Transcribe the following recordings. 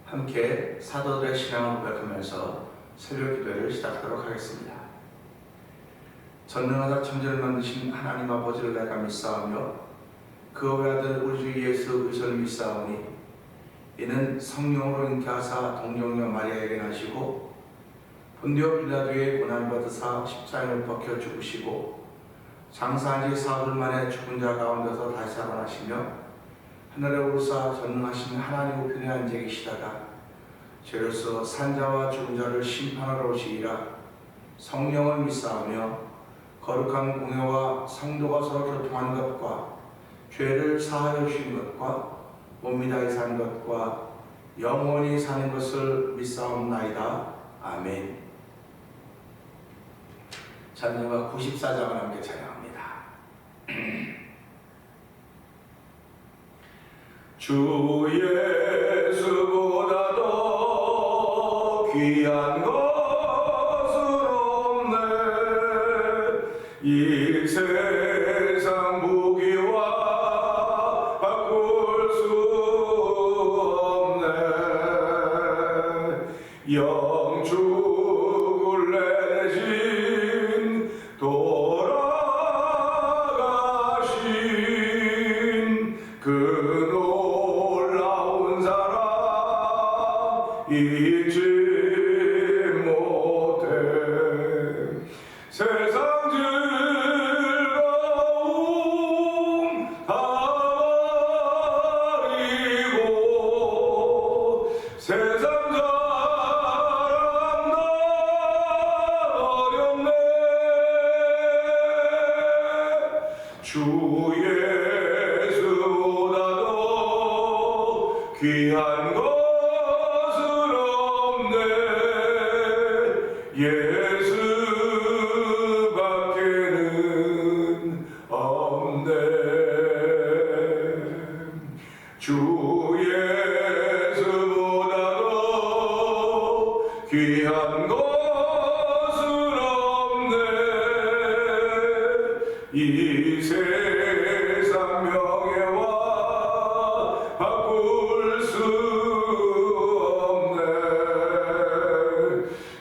함께 사도들의 신앙을 고백하면서 새벽 기도를 시작하도록 하겠습니다. 전능하사 천지를 만드신 하나님 아버지를 내가 믿사오며 그 외아들 우리 주 예수 그리스도를 믿사오니 이는 성령으로 잉태하사 동정녀 마리아에게 나시고 본디오 빌라도의 고난받으사 십자가에 못 박혀 죽으시고 장사한 지 사흘 만에 죽은 자 가운데서 다시 살아나시며 하늘에 오르사 전능하신 하나님 우편에 앉아 계시다가 죄로서 산자와 죽은 자를 심판하러 오시리라. 성령을 믿사오며 거룩한 공회와 성도가 서로 교통하는 것과 죄를 사하여 주시는 것과 몸이 다히 사는 것과 영원히 사는 것을 믿사옵나이다. 아멘. 찬양과 94장을 함께 찬양합니다. 주 예수보다도 귀한 것은 없네. 이 세상 무기와 바꿀 수 없네. 영축을 내신 돌아가신 그 놀라운 사랑 잊지 못해. 세상 즐거움 다 버리고 세상 자랑 다 어렵네. 주 예수보다도 귀한 것은 없네. 예수밖에는 없네. 주 예수보다도 귀한 것은 없네. 이 세상 명예와 바꿀 수 없네.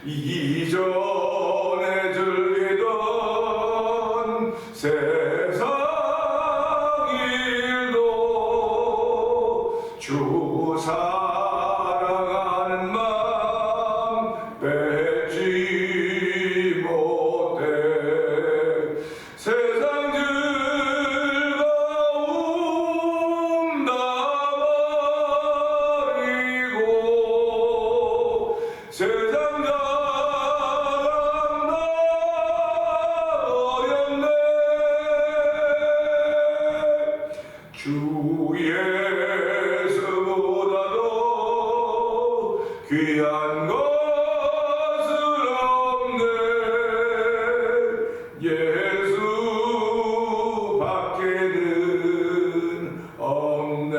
이전에 즐기던 세상 일도 주 사랑하는 마음 뺏지 못해. 세상 즐거움 다 버리고 세상 자랑 다 어렵네. 주 예수보다도 귀한 것은 없네. 예수밖에는 없네.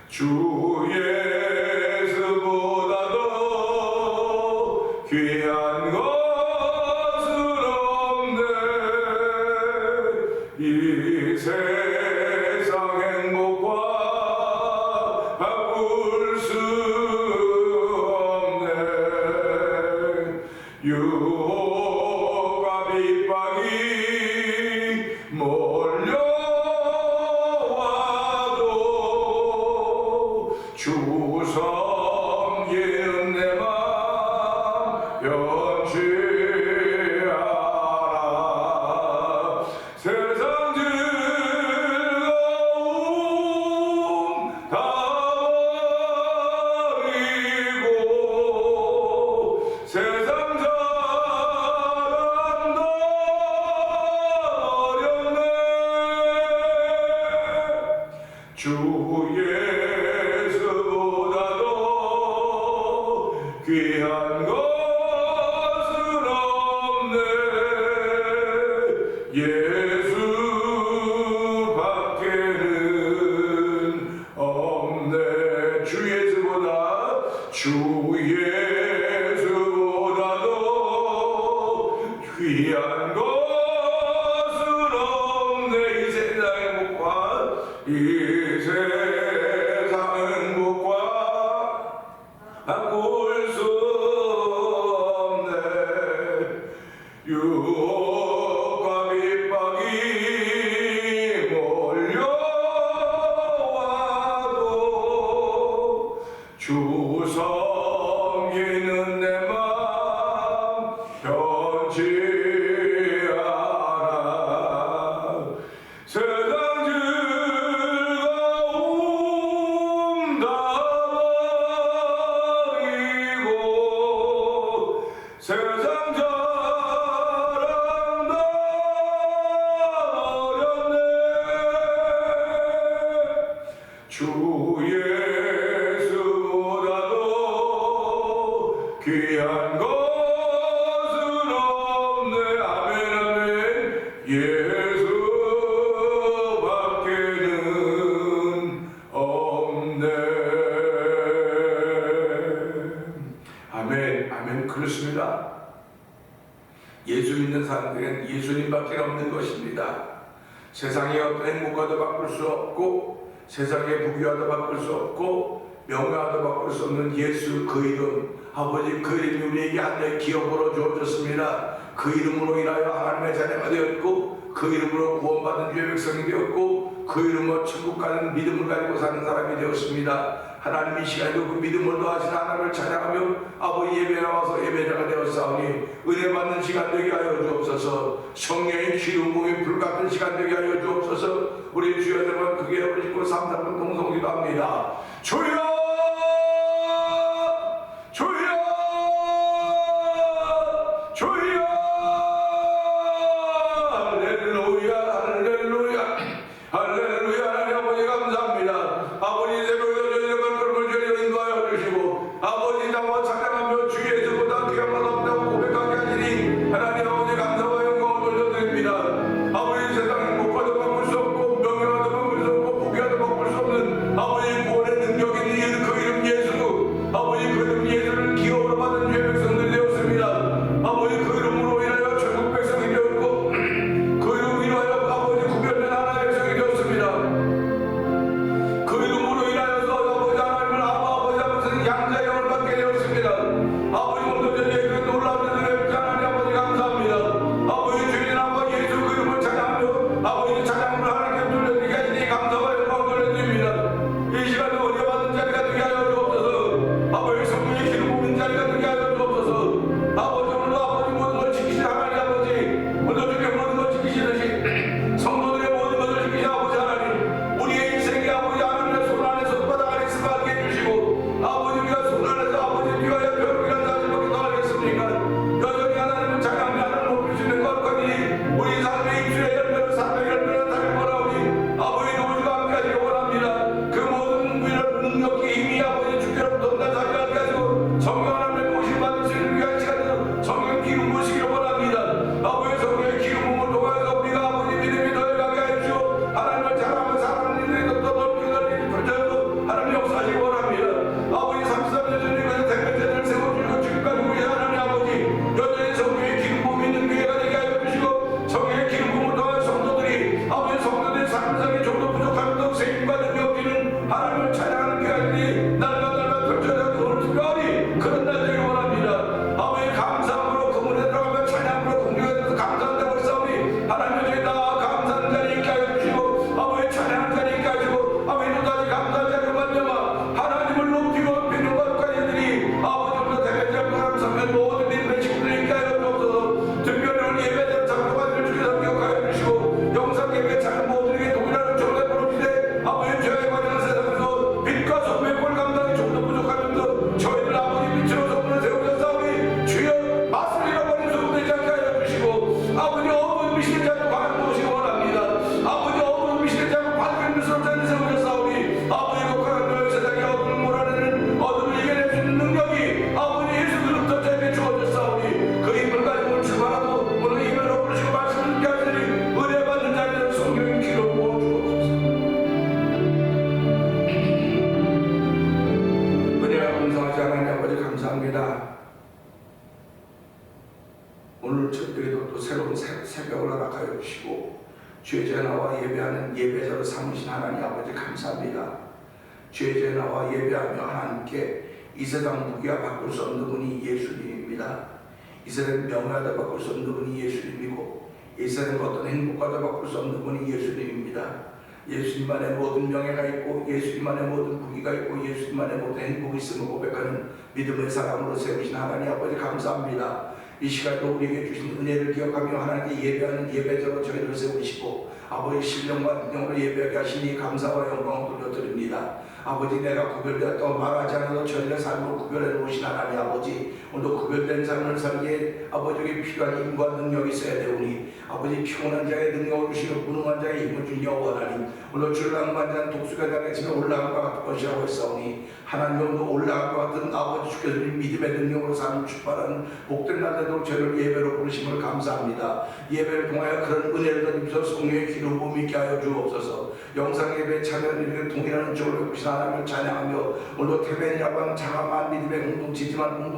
주 예수보다도 귀한 것은 없네. 이 세상 행복과 바꿀 수 없네. 유혹과 핍박이 몰려와도 주 섬기는 내 맘 변치 않아. 세상 즐거움 다 버리고 세상 자랑 다 어렵네. 주 예수보다도 귀한 것은 없네. 예수밖에는 없네. 주 예수보다도 귀한 것은 없네. 이 세상의 복과 이 세상은 주 섬기는 내 맘 변치 않아. 세상 즐거움 다 버리고 세상 자랑 다 버렸네. 주 예수보다도 귀한 것은 없네. 아멘 아멘. 예수밖에는 없네. 아멘 아멘. 그렇습니다. 예수 믿는 사람들은 예수님밖에 없는 것입니다. 세상의 어떤 행복과도 바꿀 수 없고 세상의 부귀와도 바꿀 수 없고 명예와도 바꿀 수 없는 예수 그 이름, 아버지 그 이름이 우리에게 하나의 기업으로 주어졌습니다. 그 이름으로 인하여 하나님의 자녀가 되었고 그 이름으로 구원받은 주의 백성이 되었고 그 이름으로 천국 가는 믿음을 가지고 사는 사람이 되었습니다. 하나님 이 시간에도 그 믿음을 더하신 하나님을 찬양하며 아버지 예배에 나와서 예배자가 되었사오니 은혜 받는 시간 되게 하여 주옵소서. 성령의 기름 부음이 불같은 시간 되게 하여 주옵소서. 우리 주여 여러분 크게 부르시고 3, 4분 동성 기도합니다. 주여 주여 주여. 할렐루야 할렐루야 할렐루야. 하나님 아버지 감사합니다. 아버지 새벽에 저희들과 그런 저희를 인도하여 주시고 아버지 나와 찬양하며 주 예수보다 귀한 것 없다고 고백하게 하시니 하나님 아버지 감사와 영광을 돌려드립니다. 아버지 세상 행복과도 바꿀 수 없고 명예와도 바꿀 수 없고 부귀와도 바꿀 수 없는 아버지 구원의 능력 있는 그 이름 예수, 아버지 그 이름 예수를 기업으로 받은 주의 백성들이 되었습니다. 아버지 그 이름으로 인하여 천국 백성이 되었고 그 이름으로 인하여 아버지 구별된 하나의 백성이 되었습니다. 그 이름으로 인하여서 아버지 하나님을 아버지 아버지 양자의 영을 받게 되었습니다. 아버지 오늘 저녁에 그 놀라운 은혜를 하나님 아버지 감사합니다. 아버지 주인 아빠 예수 그 이름을 찬양하며 아버지 찬양을 하나님께 돌려드리게 하시니 감사와 영광을 돌려드립니다. 이 시간에 은혜 받는 자리가 되게 하여 주옵소서. 아버지 성령의 기름 부은 자리가 되게 하여 주옵소서. 아버지 오늘도 아버지 모든 걸 지키시는 하나님 아버지 오늘 주께 모든 걸 지키시듯이 성도들의 모든 것을 지키시는 아버지 하나님, 우리의 인생이 아버지 하나님의 손 안에서 바닥 안에 있게 해주시고 아버지 우리가 손 안에서 아버지 귀하여 벼룩이란 자를 먹기도 하겠습니까? 여전히 하나님을 찬양하며 하나님을 높일 수 있는 것까지 우리 삶의 입술의 열매로 삶의 열매로 다시 돌아오니 아버지 노주가 함께하시기 원합니다. 그 모든 능력이 힘이 아버지 주께로부터 나타나게 하시고 성령 하나님의 모신 받을 수 있는 귀한 시간에도 성령 기름 부으시기를 원합니다. 아버지 성령의 기름 부음을 통하여서 우리가 아버지 믿음이 더해가게 하시고 하나님을 자랑하며 사랑하는 일들이 더 넓게 펼쳐서 하나님 역사하시기 원합니다. 아버지 33년 전에 그 대표제를 세워주시고 지금까지 우리 하나님 아버지 여전히 성령의 기름 부음이 있는 교회가 되게 하여 주시고 성령의 기름 부음을 통하여 성도들이 아버지 성도들의 삶상이 좀 더 부족함도 세임과 능력 있는 하나님을 찬양하는 교회들이 날마다 펼쳐져 오늘 특별히 그런 날 되길 원합니다. 아버지 감사함으로 그 문에 들어가며 찬양으로 공격에 대해서 감사한다고 싸우니 하나님 저희 다 감사하는 자리 있게 하여 주시고 아버지 찬양하는 자리 있게 하시고 아버지 또다시 감사한 자리로 만나마 하나님을 높이고 높이는 것까지들이 아버지부터 대변자 감사하며 모든 일의 식구들 있게 하여 주옵소서. 특별히 우리 예배자 장로관을 주께서 기억하여 주시고 영상 예배 찬양 모두에게 동일한 정에 부르시되 아버지 저의 과정을 세상에서 빛과 소금의 꼴 감당이 좀 더 부족하면서 저희를 아버지 빛으로 소문을 세우셨사오니 주여 맛을 잃어버린 소금 되지 않게 하여 주시고 아버지 어두운 미신의 자로 광을 모시기 원합니다. 아버지 어두운 미신의 자로 밝은 빛으로 자리 세우셨사오니 아버지 거룩한 너의 세상에 어둠을 몰아내는 어둠을 이겨낼 수 있는 능력이 아버지 예수 그리스도부터 저에게 주어졌사오니 그 힘을 가지고 오늘 출발하고 오늘 힘을 얻으시고 말씀을 듣게 하시니 은혜 받는 자들은 성령의 기름 부어 주옵소서. 은혜가 감사하지 하나님 아버지 감사합니다. 오늘 저녁에도 또 새로운 새벽을 허락하여 주시고 주의 전에 나와 예배하는 예배자로 삼으신 하나님 아버지 감사합니다. 주의 전에 나와 예배하며 하나님께 이 세상 무기와 바꿀 수 없는 분이 예수님입니다. 이 세상 명예와도 바꿀 수 없는 분이 예수님이고 이 세상 어떤 행복과도 바꿀 수 없는 분이 예수님입니다. 예수님만의 모든 명예가 있고 예수님만의 모든 부귀가 있고 예수님만의 모든 행복이 있음을 고백하는 믿음의 사람으로 세우신 하나님 아버지 감사합니다. 이 시간도 우리에게 주신 은혜를 기억하며 하나님께 예배하는 예배자로 저희를 세우시고 아버지 신령과 능력으로 예배하게 하시니 감사와 영광을 돌려드립니다. 아버지 내가 구별되었다고 말하지 않아도 저희의 삶을 구별해 놓으신 하나님 아버지 오늘도 구별된 삶을 살기에 아버지에게 필요한 힘과 능력이 있어야 되오니 아버지 피곤한 자의 능력을 주시고 무능한 자의 힘을 주니 여호와 하나님 오늘 출랑만 자는 독수가 달아지며 올라간 것 같은 것이라고 했사오니 하나님 오늘도 올라간 것 같은 아버지 주께서 믿음의 능력으로 삶을 출발하는 복된 날 되도록 저희를 예배로 부르심을 감사합니다. 예배를 통하여 그런 은혜를 드리면서 성령의 기름 부음 있게 하여 주옵소서. 영상 예배에 참여하는 동일한 쪽으로 보신 하나님을 찬양하며 오늘도 태벤이라고 하는 장엄한 믿음의 공동체지만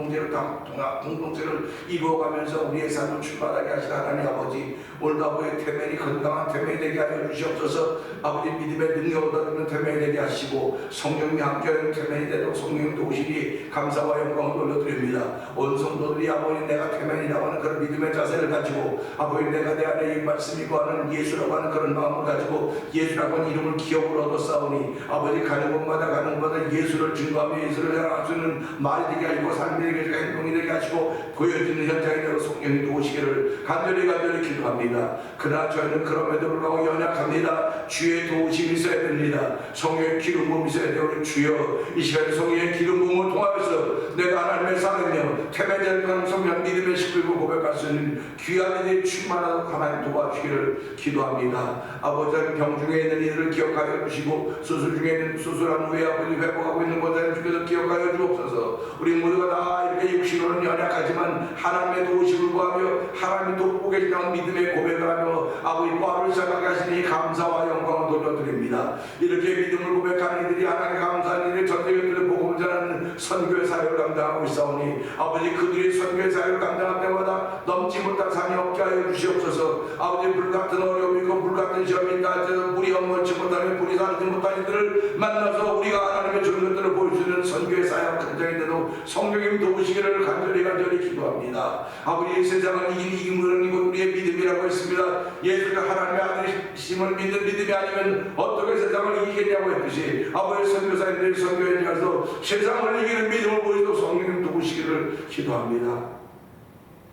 공동체를 이루어가면서 우리의 삶을 출발하게 하신 하나님 아버지 오늘도 아버지 태벤이 건강한 태벤이 되게 하여 주시옵소서. 아버지 믿음의 능력을 얻는 태벤이 되게 하시고 성령이 함께하는 태벤이 되도록 성령이 도우시니 감사와 영광을 돌려드립니다. 온 성도들이 아버지 내가 태벤이라고 하는 그런 믿음의 자세를 가지고 아버지 내가 내 안에 이 말씀이 거하는 예수라고 하는 그런 마음을 가지고 예수라고 하는 이름을 기억으로 얻었사오니 아버지 가는 곳마다 가는 곳마다 예수를 증거하며 예수를 자랑할 수 있는 말이 되게 하시고 삶이 되게 하시고 행동이 되게 하시고 보여지는 현장이 되어 성령이 도우시기를 간절히 기도합니다. 그러나 저희는 그럼에도 불구하고 연약합니다. 주의 도우심이 있어야 됩니다. 성령의 기름 부음이 있어야 되오. 우리 주여 이 시간에 성령의 기름 부음을 통하여서 내가 하나님의 사랑이며 태배자를 통한 성령 믿음의 식구이고 고백할 수 있는 귀한 일이 충만하도록 하나님 도와주기를 기도합니다. 아버지 병 중에 있는 이들을 기억하여 주시고 수술 중에 있는 수술한 후에 아버지 회복하고 있는 것을 주께서 기억하여 주옵소서. 우리 모두가 다 이렇게 육신으로는 연약하지만 하나님의 도우심을 구하며 하나님이 돕고 계시다는 믿음의 고백을 하며 아버지 과를 시작하게 하시니 감사와 영광을 돌려드립니다. 이렇게 믿음을 고백하는 이들이 하나님 감사하는 이들이 전대교들의 복음을 전하는 선교의 사역을 감당하고 있사오니 아버지 그들의 선교의 사역을 감당할 때마다 넘지 못할 산이 없게 하여 주시옵소서. 아버지 불같은 어려움이 있고 불같은 시험이 있다 할지라도 불이 엄몰치 못하며 불이 사르지 못한 이들을 만나서 우리가 하나님의 좋은 것들을 보일 수 있는 선교의 사역 현장인데도 성령님 도우시기를 간절히 기도합니다. 아버지 세상을 이기는 이고 우리의 믿음이라고 했습니다. 예수가 하나님의 아들이심을 믿는 믿음이 아니면 어떻게 세상을 이기겠냐고 했듯이 아버지 선교사님들이 선교에 가서 세상을 이기는 믿음을 보이도록 성령님 도우시기를 기도합니다.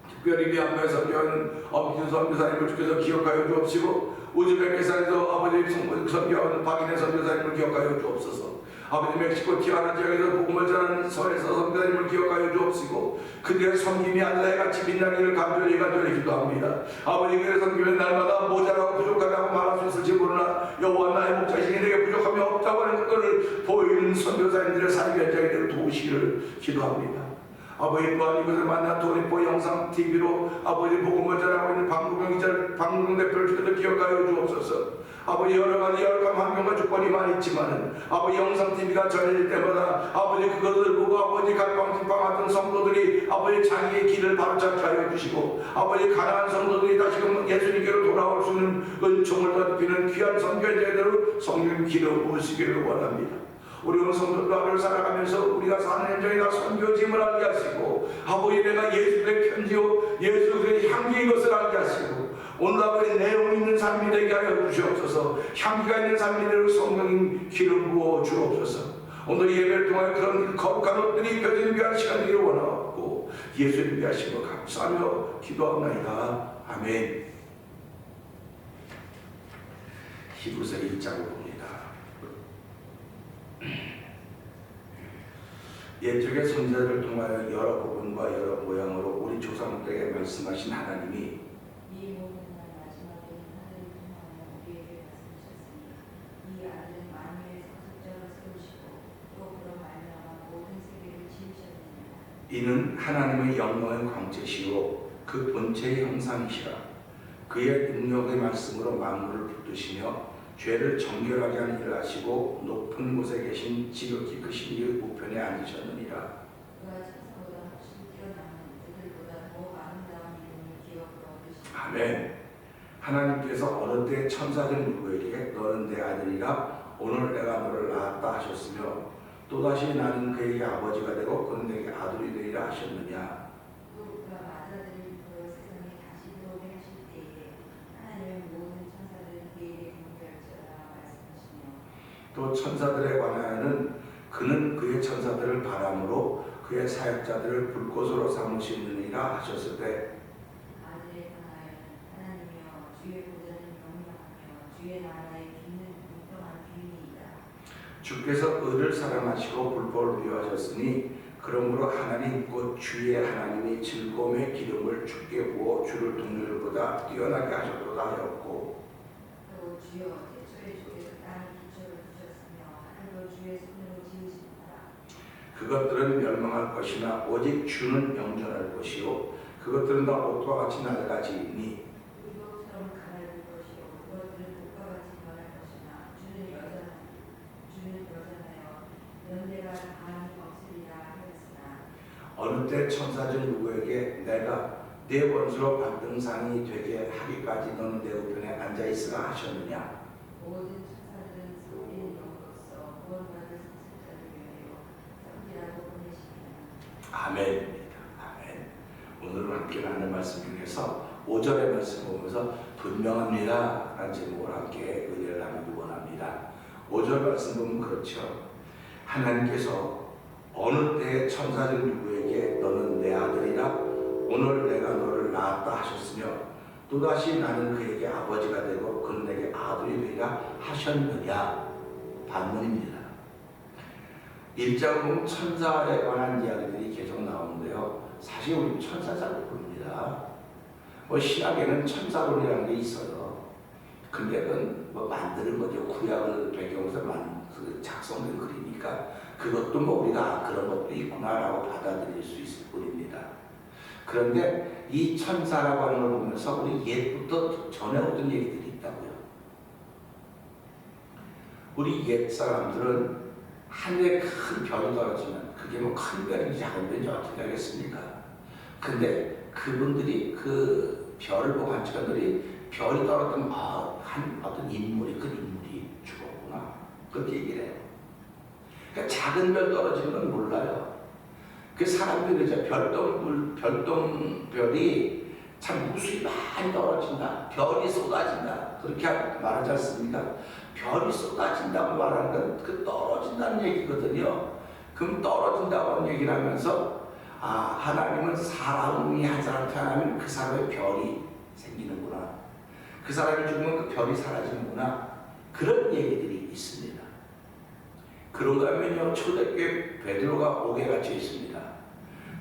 특별히 미얀마에 선교하는 엄진 선교사님을 주께서 기억하여 주옵시고 우즈베키스탄에서 아버지 선교하는 박인혜 선교사님을 기억하여 주옵소서. 아버지 멕시코 티아나 지역에서 복음을 전하는 서에서 선교사님을 기억하여 주옵시고 그들의 섬김이 하늘같이 빛나기를 간절히 기도합니다. 아버지 그들의 섬김은 날마다 모자라고 부족하다고 말할 수 있을지 모르나 여호와 나의 목자시니 내게 부족함이 없다고 하는 것을 보이는 선교사님들의 삶의 현장에 도우시기를 기도합니다. 아버지 또한 이곳을 만나 도리포 영상 TV로 아버지 복음을 전하고 있는 박무경 대표를 주께서 기억하여 주옵소서. 아버지 여러가지 열악한 환경과 조건이 많이 있지만은 아버지 영상 TV가 전해질 때마다 아버지 그것을 보고 아버지 각방집방 같은 성도들이 아버지 자기의 길을 바로잡게 하여 주시고 아버지 가난한 성도들이 다시금 예수님께로 돌아올 수 있는 은총을 더입히는 귀한 선교제대로 성령 기도 부으시기를 원합니다. 우리 오늘 성도들 하루를 살아가면서 우리가 사는 현장에 다 선교짐을 알게 하시고 아버지 내가 예수의 편지요 예수의 향기인 것을 알게 하시고 오늘 아버지 내용 있는 삶이 되게 하여 주시옵소서. 향기가 있는 삶이 되도록 성령님 기름 부어 주옵소서. 오늘 예배를 통하여 그런 거룩한 옷들이 입혀지는 귀한 시간이 되기를 원하고 예수님 위하신 것 감사하며 기도합니다. 아멘. 히브리서 1장을 봅니다. 옛적의 선지자를 통하여 여러 부분과 여러 모양으로 우리 조상들에게 말씀하신 하나님이 이 모든 날 마지막에는 하늘을 통하여 우리에게 말씀하셨으니 이 아들은 만유의 상속자로 세우시고 또 그런 말미암아 모든 세계를 지으셨느니라. 이는 하나님의 영광의 광채시요 그 본체의 형상이시라. 그의 능력의 말씀으로 만물을 붙드시며 죄를 정결하게 하는 일을 하시고 높은 곳에 계신 지극히 크신 이의 우편에 앉으셨느니라. 그가 천사보다 훨씬 뛰어나는 그들보다 더 아름다운 이름을 기업으로 얻으시니 아멘. 하나님께서 어느 때 천사들 누구에게 너는 내 아들이라 오늘 내가 너를 낳았다 하셨으며 또다시 나는 그에게 아버지가 되고 그는 내게 아들이 되리라 하셨느냐. 또 그가 맞아들인 그 세상에 다시 들어오게 하실 때에 하나님의 모든 천사들은 그에게 경배할지어다 말씀하셨느니라. 천사들에 관하여는 그는 그의 천사들을 바람으로 그의 사역자들을 불꽃으로 삼으시느니라 하셨을 때 아들에 관하여는 하나님이여 주의 보좌는 영원하며 주의 나라의 귀는 공평한 귀이니이다. 주께서 의를 사랑하시고 불법을 미워하셨으니 그러므로 하나님 곧 주의 하나님이 즐거움의 기름을 주께 부어 주를 동료들보다 뛰어나게 하셨도다 하였고 또 주여 태초에 주께서 땅에 기초를 두셨으며 하늘도 주의 손으로 지으시니라. 그것들은 멸망할 것이나 오직 주는 영존할 것이요 그것들은 다 옷과 같이 낡아지니 의복처럼 갈아입을 것이요 그것들은 옷과 같이 변할 것이나 주는 여전하여 연대가 다함이 없으리라 하였으나 어느 때 천사중 누구에게 내가 내 원수로 반등상이 되게 하기까지 너는 내 우편에 앉아있으라 하셨느냐. 모든 천사들은 섬기는 영으로서 구원받을 성실자를 위하여 섬기라고 보내시니라. 아멘입니다. 아멘. 오늘 함께 나눈 말씀 중에서 5절의 말씀 보면서 분명합니다 라는 제목으로 함께 은혜를 나누기 원합니다. 5절 말씀 보면 그렇죠. 하나님께서 어느 때에 천사중 누구에게 너는 내 아들이라 오늘 내가 너를 낳았다 하셨으며 또다시 나는 그에게 아버지가 되고 그는 내게 아들이 되리라 하셨느냐. 반문입니다. 1장 보면 천사에 관한 이야기들이 계속 나오는데요. 사실 우리 천사 잘 모릅니다. 신약에는 천사론이라는 게 있어요. 근데 그건 만드는 거죠. 구약을 배경에서 작성된 글이니까 그것도 우리가 그런 것도 있구나라고 받아들일 수 있을 뿐입니다. 그런데 이 천사라고 하는 걸 보면서 우리 옛부터 전해오던 얘기들이 있다고요. 우리 옛 사람들은 하늘에 큰 별이 떨어지면 그게 큰 별인지 작은 별인지 어떻게 하겠습니까? 근데 그분들이 그 별을 보고 한쪽들이 별이 떨어지면 어떤 인물이 큰 인물이 죽었구나 그렇게 얘기를 해요. 그러니까 작은 별 떨어지는 건 몰라요. 그 사람들이 이제 별똥별이 참 무수히 많이 떨어진다. 별이 쏟아진다. 그렇게 말하지 않습니까? 별이 쏟아진다고 말하는 건 그 떨어진다는 얘기거든요. 그럼 떨어진다고 하는 얘기를 하면서 하나님은 사람이 한 사람 태어나면 그 사람의 별이 생기는구나. 그 사람이 죽으면 그 별이 사라지는구나. 그런 얘기들이 있습니다. 그런가 하면요, 초대교회 베드로가 옥에 갇혀 있습니다.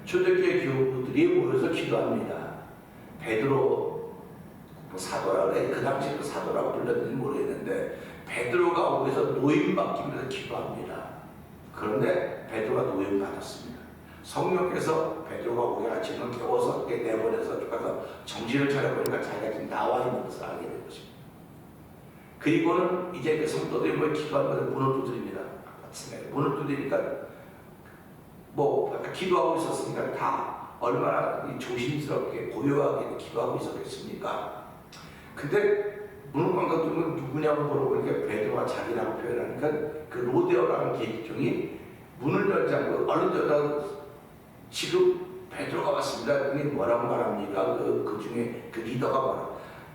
초대교회 교우들이 모여서 기도합니다. 베드로 사도라고 해. 그 당시에 그 사도라고 불렀는지 모르겠는데 베드로가 옥에서 노임받기면서 기도합니다. 그런데 베드로가 노임받았습니다. 성령께서 베드로가 옥에 갇히면 깨워서 내보내서 가서 정신을 차려보니까 자기가 지금 나와 있는 것을 알게 된 것입니다. 그리고는 이제 그 성도들이 기도하면서 문을 두드립니다. 아침에 문을 두드리니까 기도하고 있었으니까 다 얼마나 조심스럽게 고요하게 기도하고 있었겠습니까? 근데 문을 꽝꽝 두면 누구냐고 물어보니까 베드로가 자기라고 표현하니까 그 로데오라는 계기종이 문을 열지 않고 얼른 열다가 지금 베드로가 왔습니다. 그게 뭐라고 말합니까? 그 중에 그 리더가 뭐라?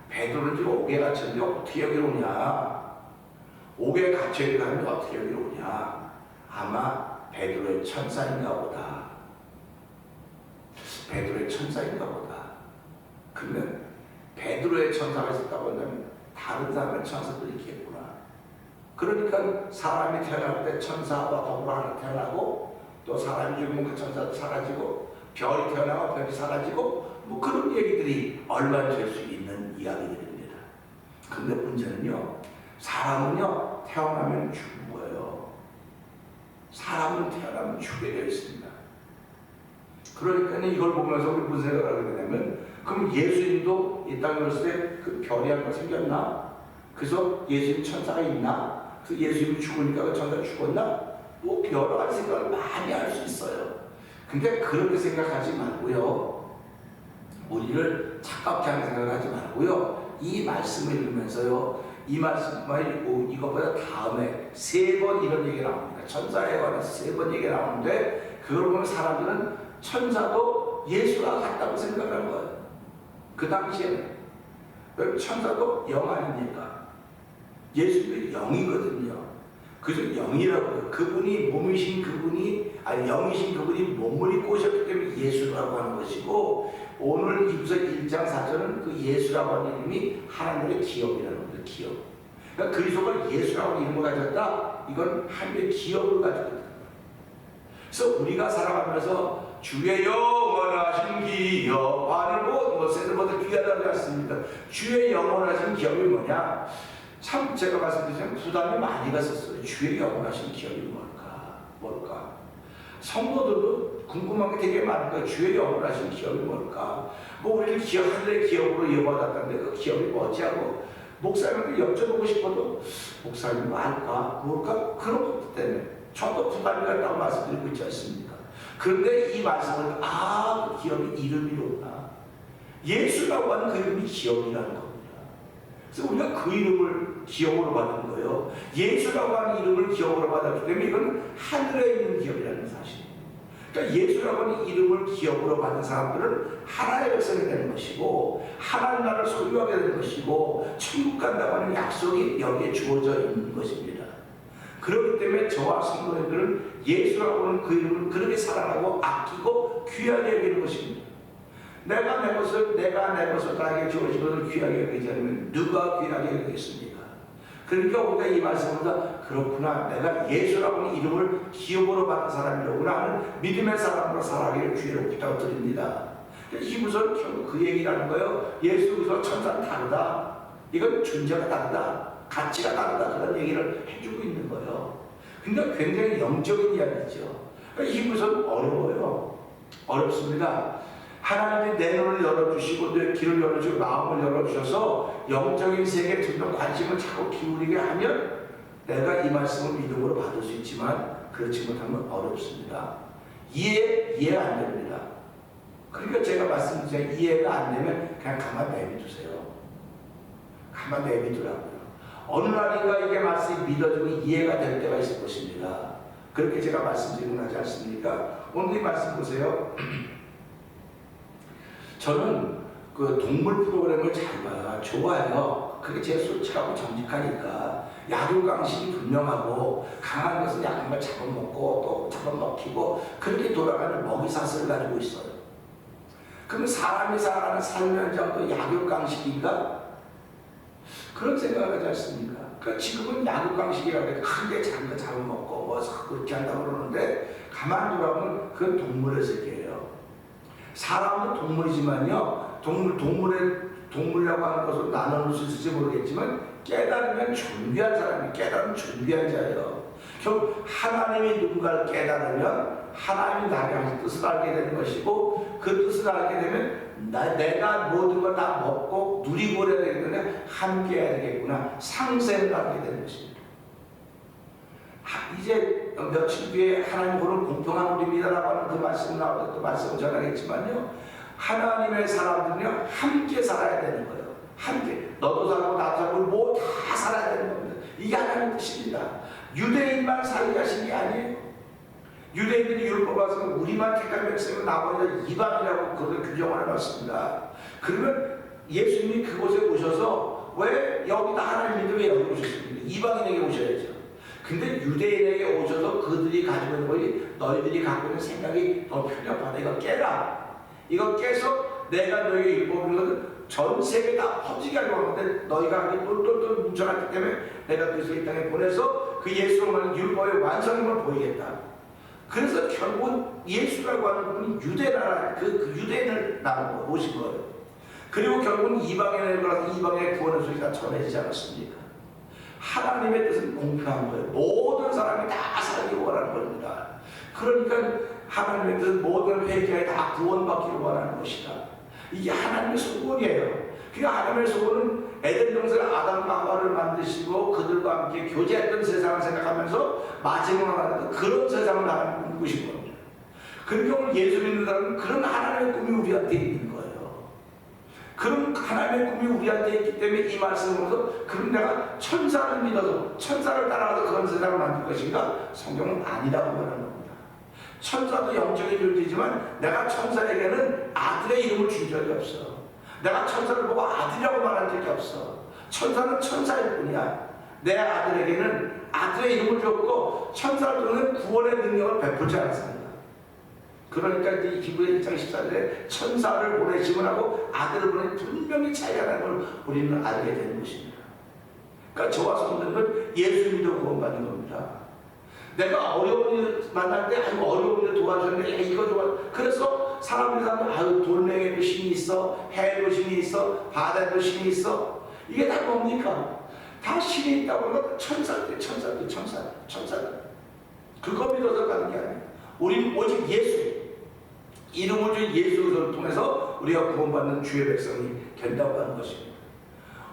베드로는 지금 옥에 갇혔는데 어떻게 여기로 오냐? 옥에 갇혀있는 사람이 어떻게 여기로 오냐? 아마 베드로의 천사인가 보다. 베드로의 천사인가 보다. 그러면 베드로의 천사가 있었다고 한다면 다른 사람의 천사들이 있겠구나. 그러니까 사람이 태어날 때 천사와 더불어 하나 태어나고 또 사람이 죽으면 그 천사도 사라지고 별이 태어나고 별이 사라지고 그런 얘기들이 얼마나 될 수 있는 이야기들입니다. 근데 문제는요, 사람은요 태어나면 죽는 거예요. 사람은 태어나면 죽게 되어 있습니다. 그러니까 이걸 보면서 우리 무슨 생각을 하게 되냐면, 그럼 예수님도 이 땅에 왔을 때 그 별이 한 번 생겼나? 그래서 예수님 천사가 있나? 그래서 예수님이 죽으니까 그 천사가 죽었나? 여러 가지 생각을 많이 할 수 있어요. 근데 그렇게 생각하지 말고요, 우리를 착각케 하는 생각을 하지 말고요, 이 말씀을 읽으면서요, 이 말씀만 읽고 이것보다 다음에 3번 이런 얘기가 나옵니다. 천사에 관해서 3번 얘기가 나오는데 그걸 보면 사람들은 천사도 예수가 같다고 생각하는 거예요. 그 당시에는 천사도 영 아닙니까? 예수님이 영이거든요. 그죠? 영이라고요. 그분이 몸이신 그분이, 아니 영이신 그분이 몸을 입고 오셨기 때문에 예수라고 하는 것이고, 오늘 이부서 1장 4절은 그 예수라고 하는 이름이 하나님의 기업이라는 겁니다. 기업. 그러니까 그리스도가 예수라고 하는 이름을 가졌다. 이건 하나님의 기업을 가지고 있다. 그래서 우리가 살아가면서 주의 영원하신 기업, 하늘 뭐 새들보다 귀하다고 했습니다. 주의 영원하신 기업이 뭐냐? 참 제가 말씀드리자면 부담이 많이 갔었어요. 주의 영원하신 기업이 뭘까? 성도들도 궁금한 게 되게 많을 거예요. 주의 영원하신 기업이 뭘까? 뭐 우리는 하늘의 기업으로 이어받았다는데 그 기업이 뭐지 하고 목사님한테 여쭤보고 싶어도 목사님 알까? 뭘까? 그런 것 때문에 저도 부담이 갔다고 말씀드리고 있지 않습니까? 그런데 이 말씀은 그 기업이 이름이로구나. 예수라고 하는 그 이름이 기업이라는 겁니다. 그래서 우리가 그 이름을 기업으로 받은 거예요. 예수라고 하는 이름을 기업으로 받았기 때문에 이건 하늘에 있는 기업이라는 사실입니다. 그러니까 예수라고 하는 이름을 기업으로 받은 사람들은 하나의 백성이 되는 것이고, 하나님 나라를 소유하게 되는 것이고, 천국 간다고 하는 약속이 여기에 주어져 있는 것입니다. 그렇기 때문에 저와 성도님들은 예수라고 하는 그 이름을 그렇게 사랑하고 아끼고 귀하게 여기는 것입니다. 내가 내 것을 나에게 주어진 것을 귀하게 여기지 않으면 누가 귀하게 여기겠습니까? 그러니까 우리가 이 말씀보다 그렇구나, 내가 예수라고 하는 이름을 기업으로 받은 사람이로구나 하는 믿음의 사람으로 살아가기를 주의를 부탁드립니다. 히브리서는 결국 그 얘기라는 거예요. 예수 그리스도 천사는 다르다. 이건 존재가 다르다. 가치가 다르다. 그런 얘기를 해주고 있는 거예요. 근데 굉장히 영적인 이야기죠. 히브리서는 어려워요. 어렵습니다. 하나님이 내 눈을 열어주시고 내 귀를 열어주고 마음을 열어주셔서 영적인 세계에 좀 더 관심을 자꾸 기울이게 하면 내가 이 말씀을 믿음으로 받을 수 있지만 그렇지 못하면 어렵습니다. 이해 안 됩니다. 그러니까 제가 말씀드리자면 이해가 안 되면 그냥 가만 내비두세요. 가만 내비두라고요. 어느 날인가 이게 말씀이 믿어지고 이해가 될 때가 있을 것입니다. 그렇게 제가 말씀드리고 나지 않습니까? 오늘 이 말씀 보세요. 저는 그 동물 프로그램을 잘 봐요. 좋아요. 그게 제일 솔직하고 정직하니까. 약육강식이 분명하고 강한 것은 약한 걸 잡아먹고 또 잡아먹히고 그렇게 돌아가는 먹이사슬을 가지고 있어요. 그럼 사람이 살아가는 삶의 현장도 약육강식인가? 그런 생각을 하지 않습니까? 그러니까 지금은 약육강식이라고 해서 크게 작은 거 잡아먹고 뭐 그렇게 한다고 그러는데 가만 돌아보면 그건 동물의 세계예요. 사람도 동물이지만요, 동물이라고 하는 것을 나눠놓을 수 있을지 모르겠지만 깨달으면 존귀한 사람이, 깨달으면 존귀한 자예요. 결국 하나님이 누군가를 깨달으면 하나님이 나를 향해서 뜻을 알게 되는 것이고, 그 뜻을 알게 되면 내가 모든 걸 다 먹고 누리고 그래야 되기 때문에 함께 해야 되겠구나, 상생을 하게 되는 것입니다. 이제 며칠 뒤에 하나님 보는 공평한 우리입니다라고 하는 그 말씀을 나오고 또 말씀을 전하겠지만요, 하나님의 사람들은요 함께 살아야 되는 거예요. 함께 너도 살고 나도 살고 뭐 다 살아야 되는 겁니다. 이게 하나님의 뜻입니다. 유대인만 살게 하신 게 아니에요. 유대인들이 율법을 가서 우리만 택한 백성이고 나머지는 이방이라고 그걸 규정을 해놨습니다. 그러면 예수님이 그곳에 오셔서 왜 여기다 하나님 믿으면 왜 여기 오셨습니까? 이방인에게 오셔야죠. 근데 유대인에게 오셔서 그들이 가지고 있는 것이 너희들이 갖고 있는 생각이 너무 편협하다. 이거 깨라. 이거 깨서 내가 너희에게 율법을 전 세계 다 퍼지게 하려고 하는데 너희가 똘똘똘 뭉쳐놨기 때문에 내가 그리스도 이 땅에 보내서 그 예수로 말하는 율법의 완성임을 보이겠다. 그래서 결국은 예수라고 하는 분이 유대나라 그 유대인을 나누고 오신 거예요. 그리고 결국은 이방인에 들어가서 이방인의 구원의 소리가 전해지지 않았습니까? 하나님의 뜻은 공평한 거예요. 모든 사람이 다 살기 원하는 겁니다. 그러니까 하나님의 뜻은 모든 회개에 다 구원받기를 원하는 것이다. 이게 하나님의 소원이에요. 그 하나님의 소원은 에덴 동산 아담과 하와를 만드시고 그들과 함께 교제했던 세상을 생각하면서 마지막으로 하는 그런 세상을 나가는 꿈꾸신 겁니다. 그러니까 오늘 예수 믿는 사람은 그런 하나님의 꿈이 우리한테 있는 거예요. 그런 하나님의 꿈이 우리한테 있기 때문에 이 말씀으로서 그럼 내가 천사를 믿어서 천사를 따라가서 그런 세상을 만들 것인가? 성경은 아니라고 말하는 겁니다. 천사도 영적인 존재지만 내가 천사에게는 아들의 이름을 준 적이 없어. 내가 천사를 보고 아들이라고 말한 적이 없어. 천사는 천사일 뿐이야. 내 아들에게는 아들의 이름을 줬고 천사를 통해 구원의 능력을 베풀지 않았습니다. 그러니까 이 히브리 1장 14절에 천사를 보내심을 하고 아들을 보내 분명히 차이가 나는 걸 우리는 알게 되는 것입니다. 그러니까 저와 성도님은 예수 믿어 구원받는 겁니다. 내가 어려운 일 만날 때 아이고 어려운 일 도와줬는데 이거 좋아. 그래서 사람들이 아유 돌멩이도 신이 있어, 해도 신이 있어, 바다에도 신이 있어. 이게 다 뭡니까? 다 신이 있다고 하면 천사들. 그거 믿어서 가는 게 아니에요. 우리는 오직 예수, 이름을 준 예수를 통해서 우리가 구원받는 주의 백성이 된다고 하는 것입니다.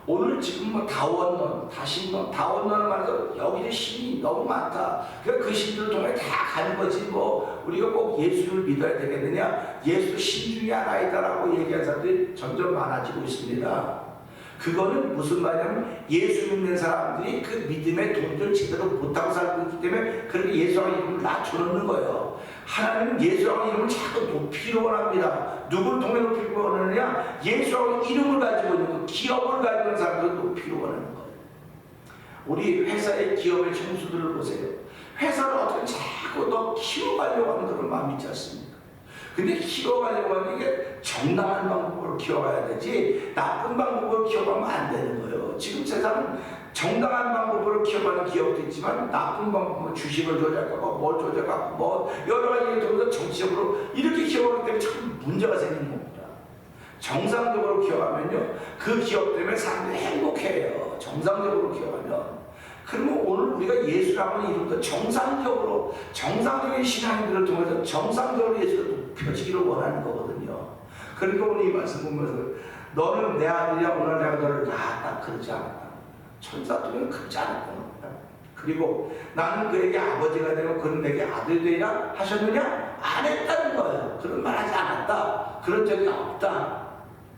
오늘 지금 뭐 다원론, 다신론, 다원론을 말해서 여기에 신이 너무 많다. 그러니까 그 신들을 통해 다 가는 거지 뭐 우리가 꼭 예수를 믿어야 되겠느냐? 예수 신 중에 하나이다라고 얘기하는 사람들이 점점 많아지고 있습니다. 그거는 무슨 말이냐면 예수 믿는 사람들이 그 믿음의 도리를 제대로 못하고 살고 있기 때문에 그렇게 예수라는 이름을 낮춰놓는 거예요. 하나님은 예수라는 이름을 자꾸 높이려 원합니다. 누구를 통해 높이려 원하느냐? 예수라는 이름을 가지고 있는 그 기업을 가지고 있는 사람들을 높이려 원하는 거예요. 우리 회사의 기업의 총수들을 보세요. 회사를 어떻게 자꾸 더 키워가려고 하는 그런 마음이 있지 않습니까? 근데 키워가려고 하는 게 정당한 방법으로 키워가야 되지 나쁜 방법으로 키워가면 안 되는 거예요. 지금 세상은 정당한 방법으로 키워가는 기업도 있지만 나쁜 방법으로 주식을 조작하고 뭘 조작하고 뭐 여러 가지를 통해서 정치적으로 이렇게 키워가기 때문에 참 문제가 생기는 겁니다. 정상적으로 키워가면요 그 기업 때문에 사람들이 행복해요. 정상적으로 키워가면. 그러면 오늘 우리가 예수라는 이름도 정상적인 신앙인들을 통해서 정상적으로 예수를 높여지기를 원하는 거거든요. 그러니까 오늘 이 말씀 보면서 너는 내 아들이야 오늘 내가 너를 낳았다 그러지 않았다. 천사들은 그러지 않았다. 그리고 나는 그에게 아버지가 되고 그는 내게 아들이 되리라 하셨느냐? 안 했다는 거예요. 그런 말 하지 않았다. 그런 적이 없다.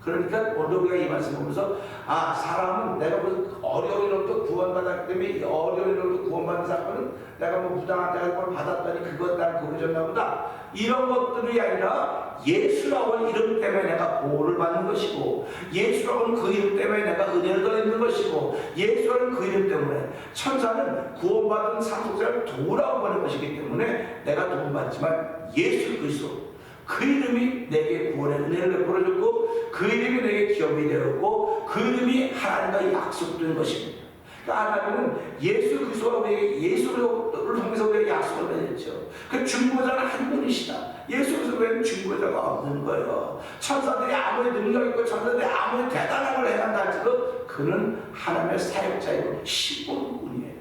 그러니까 오늘 우리가 이 말씀 보면서 아 사람은 내가 무슨 어려운 일로부터 구원받았기 때문에 이 어려운 일로부터 구원받는 사건은 내가 뭐 부당하게 걸 받았더니 그것 난 그거 줬나 보다 이런 것들이 아니라 예수라고 이름 때문에 내가 보호를 받는 것이고 예수라고 그 이름 때문에 내가 은혜를 더있는 것이고 예수라는 그 이름 때문에 천사는 구원받은 상속자를 도우라고 하는 것이기 때문에 내가 도움받지만 예수 그리스도 그 이름이 내게 구원의 은혜를 베풀어줬고 그 이름이 내게 기업이 되었고 그 이름이 하나님과 약속된 것입니다. 그러니까 하나님은 예수 그리스도가 우리에게 예수를 통해서 우리에게 약속을 맺었죠. 그 중보자는 한 분이시다. 예수 그리스도 외에는 중보자가 없는 거예요. 천사들이 아무리 능력 있고 천사들이 아무리 대단한 걸 해간다 할지라도 그는 하나님의 사역자이고 신부름꾼이에요.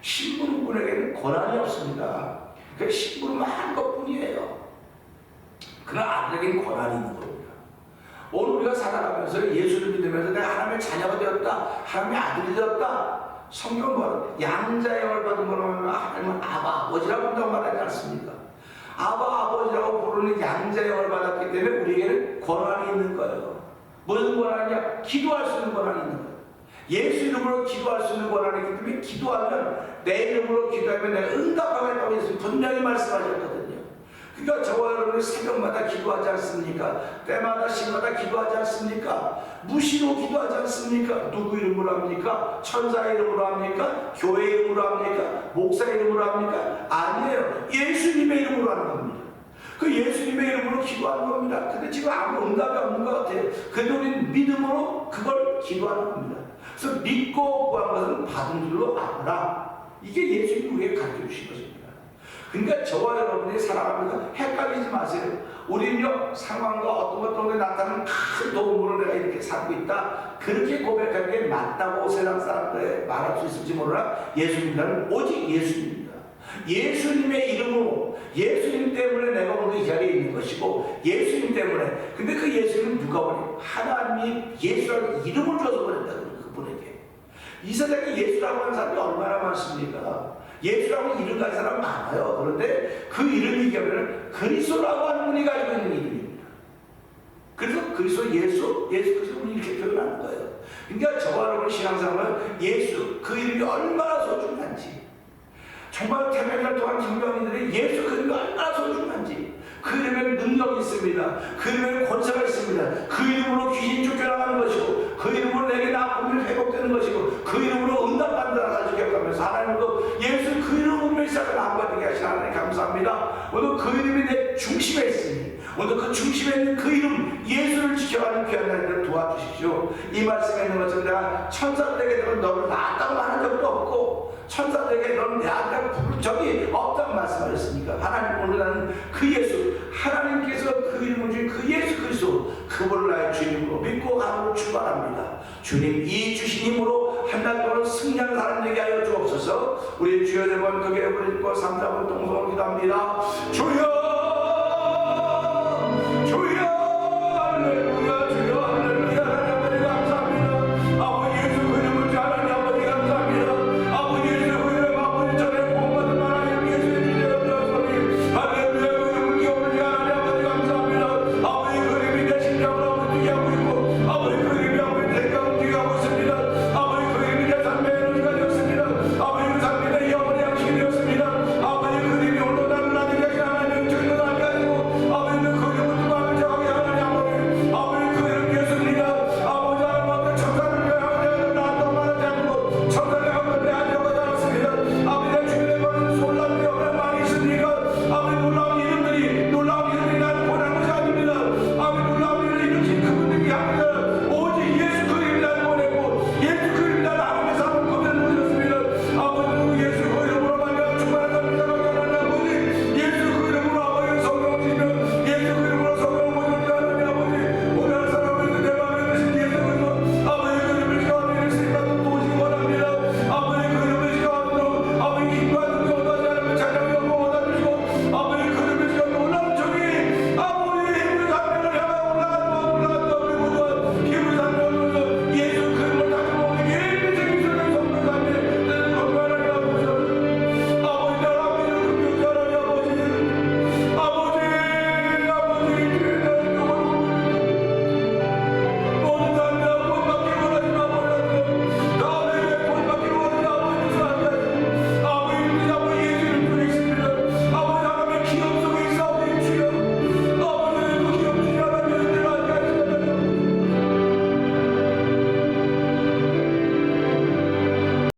신부름꾼에게는 권한이 없습니다. 그 신부름만 한 것뿐이에요. 그러나 아들에게는 권한이 있는 겁니다. 오늘 우리가 살아가면서 예수를 믿으면서 내가 하나님의 자녀가 되었다. 하나님의 아들이 되었다. 성경은 뭐라고? 양자의 영을 받은 거라면 하나님은 아바 아버지라고 한다고 말하지 않습니까? 아바 아버지라고 부르는 양자의 영을 받았기 때문에 우리에게는 권한이 있는 거예요. 무슨 권한이냐? 기도할 수 있는 권한이 있는 거예요. 예수 이름으로 기도할 수 있는 권한이 있기 때문에 기도하면 내 이름으로 기도하면 내가 응답하겠다고 예수님 분명히 말씀하셨거든요. 그러니까 저와 여러분이 새벽마다 기도하지 않습니까? 때마다 시마다 기도하지 않습니까? 무시로 기도하지 않습니까? 누구 이름으로 합니까? 천사 이름으로 합니까? 교회 이름으로 합니까? 목사 이름으로 합니까? 아니에요. 예수님의 이름으로 하는 겁니다. 그 예수님의 이름으로 기도하는 겁니다. 근데 지금 아무 응답이 없는 것 같아요. 근데 우리는 믿음으로 그걸 기도하는 겁니다. 그래서 믿고 구한 것은 받은 줄로 알아라. 이게 예수님이 우리에게 가르쳐 주신 것입니다. 그러니까 저와 여러분이 살아가면서 헷갈리지 마세요. 우리는요 상황과 어떤 것 나타나는 큰 도움으로 내가 이렇게 살고 있다. 그렇게 고백하는 게 맞다고 세상 사람들에 말할 수 있을지 몰라. 예수님은 오직 예수님입니다. 예수님의 이름으로 예수님 때문에 내가 오늘 이 자리에 있는 것이고 예수님 때문에. 근데 그 예수님은 누가 보내? 하나님이 예수라는 이름을 줘서 보냈다는 그분에게. 이 세상에 예수라고 하는 사람이 얼마나 많습니까? 예수라고 이름 가진 사람 많아요. 그런데 그 이름이 얘기하면 그리스도라고 하는 분이 가지고 있는 이름입니다. 그래서 그리스도 예수 그리스도를 이렇게 표현하는 거예요. 그러니까 저와 여러분 신앙생활은 예수 그 이름이 얼마나 소중한지 정말 태백을 통한 김병인들이 예수 그 이름이 얼마나 소중한지 그 이름에는 능력이 있습니다. 그 이름에는 권세가 있습니다. 그 이름으로 귀신 쫓겨나가는 것이고 그 이름으로 내게 나쁨이 회복되는 것이고 그 이름으로 응답받는다는 사실을 기억하면서 하나님도 살아가게 하신 하나님 감사합니다. 오늘 그 이름이 내 중심에 있으니 오늘 그 중심에 있는 그 이름 예수를 지켜가는 귀한 날들을 도와주십시오. 이 말씀에 있는 것처럼 내가 천사들에게 너를 낳았다고 말한 적도 없고 천사들에게 너는 내 아들을 부를 적이 없다고 말씀하셨으니까 하나님 오늘 나는 그 예수 하나님께서 그 이름을 주신 그 예수 그리스도 그분을 나의 주님으로 믿고 하루를 출발합니다. 주님 이 주신 힘으로 한 달 동안 승리하는 사람 되게 하여 주옵소서. 우리 주여 대번 그게 부르짖고 삼자분 동성을 기도합니다. 주여